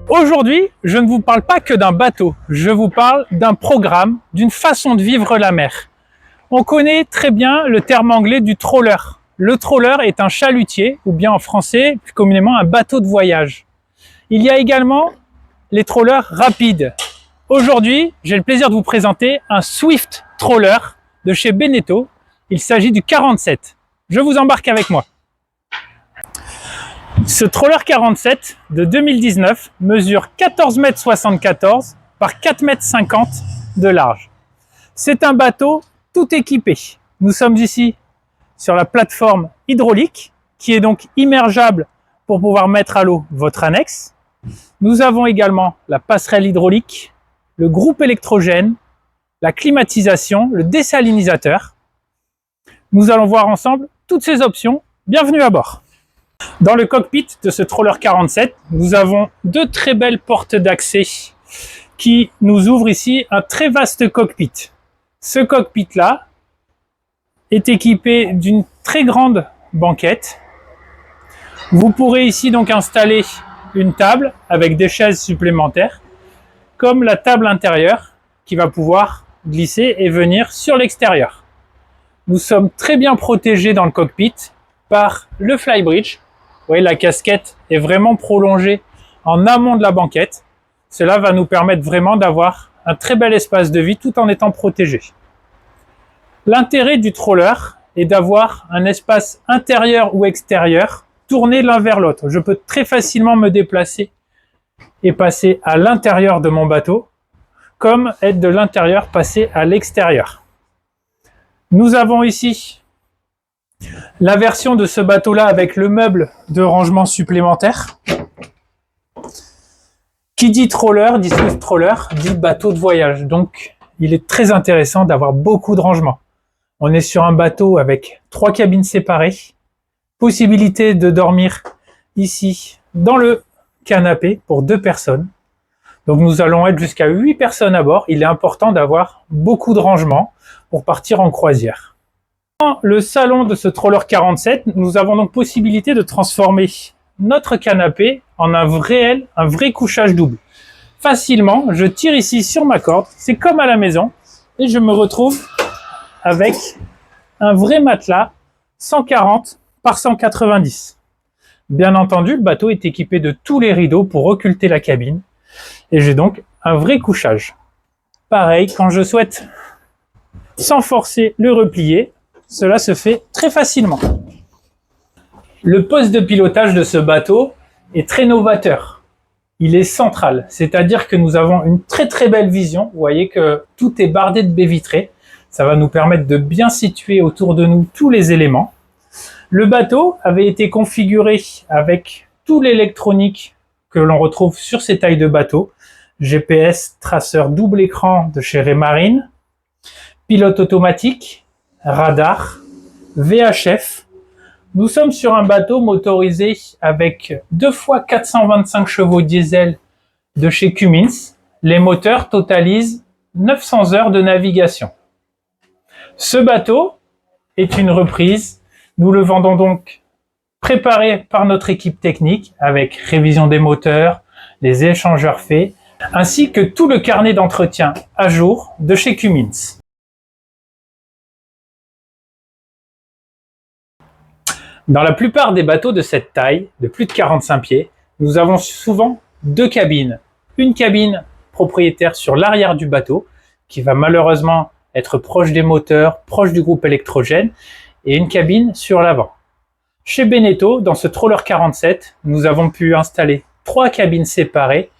Aujourd'hui, je ne vous parle pas que d'un bateau, je vous parle d'un programme, d'une façon de vivre la mer. On connaît très bien le terme anglais du trawler. Le trawler est un chalutier, ou bien en français, plus communément un bateau de voyage. Il y a également les trawlers rapides. Aujourd'hui, j'ai le plaisir de vous présenter un Swift Trawler de chez Beneteau. Il s'agit du 47. Je vous embarque avec moi. Ce trawler 47 de 2019 mesure 14,74 m par 4,50 m de large. C'est un bateau tout équipé. Nous sommes ici sur la plateforme hydraulique qui est donc immergeable pour pouvoir mettre à l'eau votre annexe. Nous avons également la passerelle hydraulique, le groupe électrogène, la climatisation, le désalinisateur. Nous allons voir ensemble toutes ces options. Bienvenue à bord. Dans le cockpit de ce trawler 47, nous avons deux très belles portes d'accès qui nous ouvrent ici un très vaste cockpit. Ce cockpit-là est équipé d'une très grande banquette. Vous pourrez ici donc installer une table avec des chaises supplémentaires, comme la table intérieure qui va pouvoir glisser et venir sur l'extérieur. Nous sommes très bien protégés dans le cockpit par le flybridge. Vous voyez, la casquette est vraiment prolongée en amont de la banquette. Cela va nous permettre vraiment d'avoir un très bel espace de vie tout en étant protégé. L'intérêt du trawler est d'avoir un espace intérieur ou extérieur tourné l'un vers l'autre. Je peux très facilement me déplacer et passer à l'intérieur de mon bateau, comme être de l'intérieur passer à l'extérieur. Nous avons ici la version de ce bateau-là avec le meuble de rangement supplémentaire. Qui dit trawler, dit Swift Trawler, dit bateau de voyage. Donc, il est très intéressant d'avoir beaucoup de rangements. On est sur un bateau avec 3 cabines séparées. Possibilité de dormir ici dans le canapé pour 2 personnes. Donc, nous allons être jusqu'à 8 personnes à bord. Il est important d'avoir beaucoup de rangements pour partir en croisière. Dans le salon de ce trawler 47, nous avons donc possibilité de transformer notre canapé en un vrai couchage double. Facilement, je tire ici sur ma corde, c'est comme à la maison, et je me retrouve avec un vrai matelas 140 par 190. Bien entendu, le bateau est équipé de tous les rideaux pour occulter la cabine, et j'ai donc un vrai couchage. Pareil, quand je souhaite, sans forcer, le replier, cela se fait très facilement. Le poste de pilotage de ce bateau est très novateur. Il est central, c'est-à-dire que nous avons une très belle vision. Vous voyez que tout est bardé de baies vitrées. Ça va nous permettre de bien situer autour de nous tous les éléments. Le bateau avait été configuré avec tout l'électronique que l'on retrouve sur ces tailles de bateau. GPS, traceur double écran de chez Raymarine, pilote automatique, radar, VHF. Nous sommes sur un bateau motorisé avec 2 fois 425 chevaux diesel de chez Cummins. Les moteurs totalisent 900 heures de navigation. Ce bateau est une reprise. Nous le vendons donc préparé par notre équipe technique avec révision des moteurs, les échangeurs faits, ainsi que tout le carnet d'entretien à jour de chez Cummins. Dans la plupart des bateaux de cette taille, de plus de 45 pieds, nous avons souvent 2 cabines. Une cabine propriétaire sur l'arrière du bateau, qui va malheureusement être proche des moteurs, proche du groupe électrogène, et une cabine sur l'avant. Chez Beneteau, dans ce trawler 47, nous avons pu installer 3 cabines séparées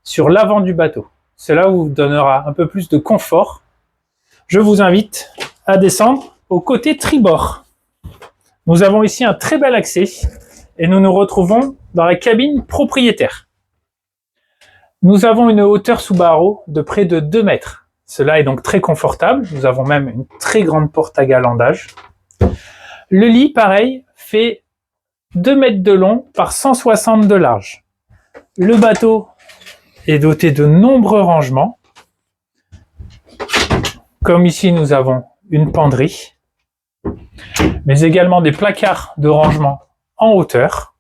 sur l'avant du bateau. Cela vous donnera un peu plus de confort. Je vous invite à descendre au côté tribord. Nous avons ici un très bel accès et nous nous retrouvons dans la cabine propriétaire. Nous avons une hauteur sous barreau de près de 2 mètres. Cela est donc très confortable. Nous avons même une très grande porte à galandage. Le lit, pareil, fait 2 mètres de long par 160 de large. Le bateau est doté de nombreux rangements. Comme ici, nous avons une penderie, mais également des placards de rangement en hauteur.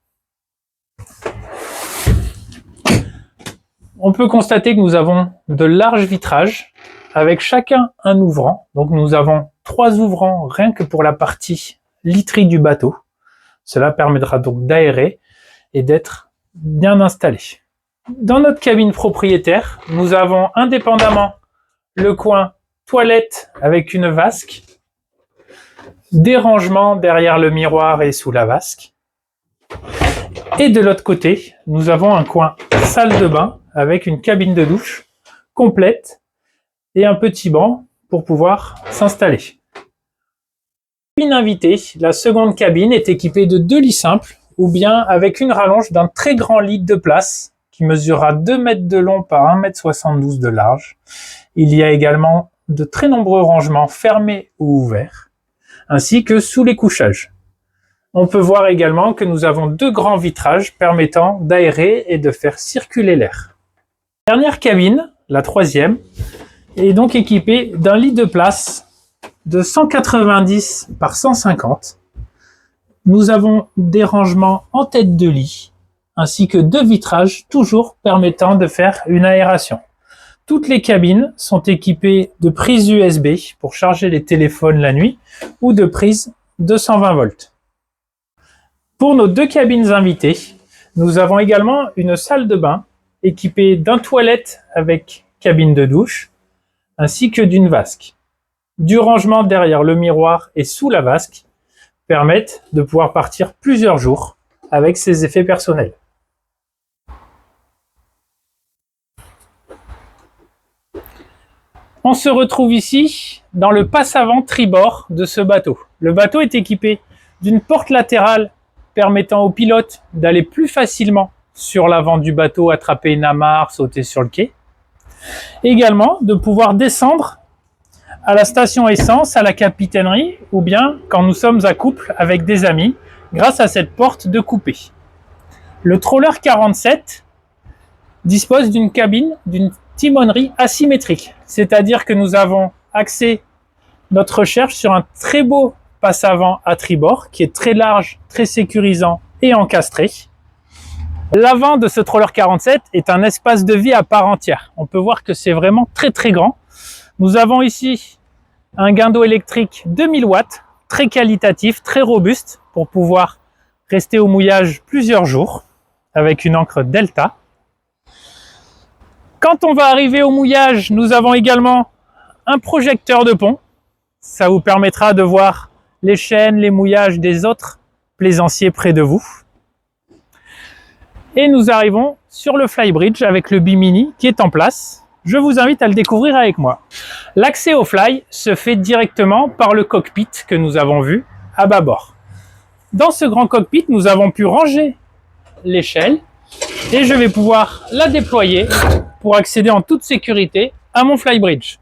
On peut constater que nous avons de larges vitrages avec chacun un ouvrant. Donc nous avons 3 ouvrants rien que pour la partie literie du bateau. Cela permettra donc d'aérer et d'être bien installé. Dans notre cabine propriétaire, nous avons indépendamment le coin toilette avec une vasque, des rangements derrière le miroir et sous la vasque. Et de l'autre côté, nous avons un coin salle de bain avec une cabine de douche complète et un petit banc pour pouvoir s'installer. Cabine invitée, la seconde cabine est équipée de 2 lits simples ou bien avec une rallonge d'un très grand lit de place qui mesurera 2 mètres de long par 1,72 m de large. Il y a également de très nombreux rangements fermés ou ouverts, ainsi que sous les couchages. On peut voir également que nous avons 2 grands vitrages permettant d'aérer et de faire circuler l'air. La dernière cabine, la troisième, est donc équipée d'un lit de place de 190 par 150. Nous avons des rangements en tête de lit, ainsi que 2 vitrages toujours permettant de faire une aération. Toutes les cabines sont équipées de prises USB pour charger les téléphones la nuit ou de prises 220 volts. Pour nos 2 cabines invitées, nous avons également une salle de bain équipée d'un toilette avec cabine de douche, ainsi que d'une vasque. Du rangement derrière le miroir et sous la vasque permettent de pouvoir partir plusieurs jours avec ses effets personnels. On se retrouve ici dans le passe-avant tribord de ce bateau. Le bateau est équipé d'une porte latérale permettant au pilote d'aller plus facilement sur l'avant du bateau, attraper une amarre, sauter sur le quai. Également, de pouvoir descendre à la station essence, à la capitainerie, ou bien quand nous sommes à couple avec des amis, grâce à cette porte de coupé. Le trawler 47 dispose d'une cabine, d'une timonerie asymétrique, c'est-à-dire que nous avons axé notre recherche sur un très beau passe-avant à tribord, qui est très large, très sécurisant et encastré. L'avant de ce trawler 47 est un espace de vie à part entière. On peut voir que c'est vraiment très très grand. Nous avons ici un guindeau électrique 2000 watts, très qualitatif, très robuste, pour pouvoir rester au mouillage plusieurs jours, avec une ancre Delta. Quand on va arriver au mouillage, nous avons également un projecteur de pont. Ça vous permettra de voir les chaînes, les mouillages des autres plaisanciers près de vous. Et nous arrivons sur le flybridge avec le bimini qui est en place. Je vous invite à le découvrir avec moi. L'accès au fly se fait directement par le cockpit que nous avons vu à bâbord. Dans ce grand cockpit, nous avons pu ranger l'échelle et je vais pouvoir la déployer pour accéder en toute sécurité à mon flybridge.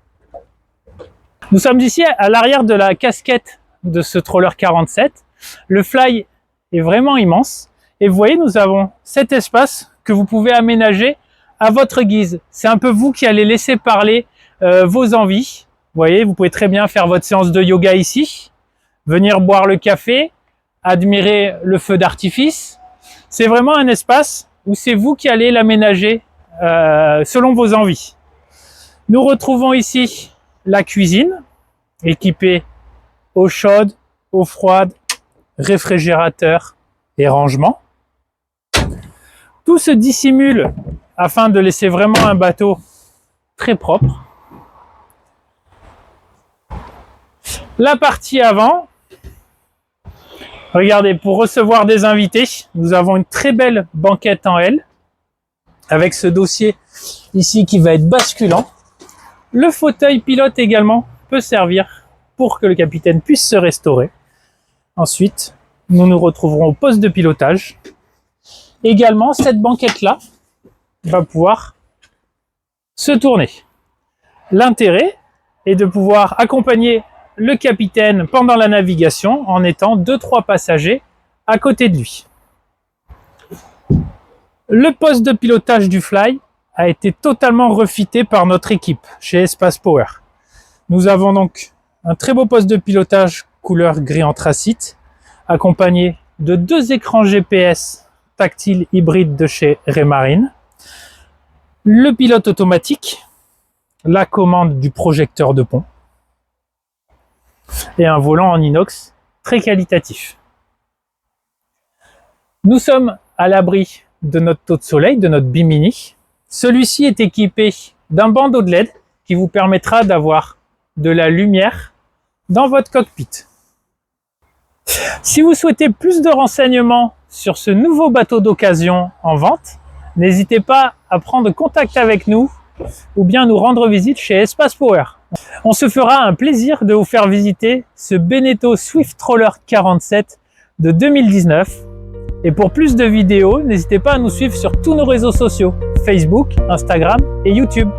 Nous sommes ici à l'arrière de la casquette de ce trawler 47. Le fly est vraiment immense et vous voyez, nous avons cet espace que vous pouvez aménager à votre guise. C'est un peu vous qui allez laisser parler vos envies. Vous voyez, vous pouvez très bien faire votre séance de yoga ici, venir boire le café, admirer le feu d'artifice. C'est vraiment un espace où c'est vous qui allez l'aménager selon vos envies. Nous retrouvons ici la cuisine, équipée eau chaude, eau froide, réfrigérateur et rangement. Tout se dissimule afin de laisser vraiment un bateau très propre. La partie avant, regardez, pour recevoir des invités, nous avons une très belle banquette en L, avec ce dossier ici qui va être basculant. Le fauteuil pilote également peut servir pour que le capitaine puisse se restaurer. Ensuite, nous nous retrouverons au poste de pilotage. Également, cette banquette-là va pouvoir se tourner. L'intérêt est de pouvoir accompagner le capitaine pendant la navigation en étant 2-3 passagers à côté de lui. Le poste de pilotage du Fly a été totalement refité par notre équipe chez Espace Power. Nous avons donc un très beau poste de pilotage couleur gris anthracite, accompagné de 2 écrans GPS tactiles hybrides de chez Raymarine, le pilote automatique, la commande du projecteur de pont et un volant en inox très qualitatif. Nous sommes à l'abri de notre taux de soleil, de notre Bimini. Celui-ci est équipé d'un bandeau de LED qui vous permettra d'avoir de la lumière dans votre cockpit. Si vous souhaitez plus de renseignements sur ce nouveau bateau d'occasion en vente, n'hésitez pas à prendre contact avec nous ou bien nous rendre visite chez Espace Power. On se fera un plaisir de vous faire visiter ce Beneteau Swiftroller 47 de 2019. Et pour plus de vidéos, n'hésitez pas à nous suivre sur tous nos réseaux sociaux, Facebook, Instagram et YouTube.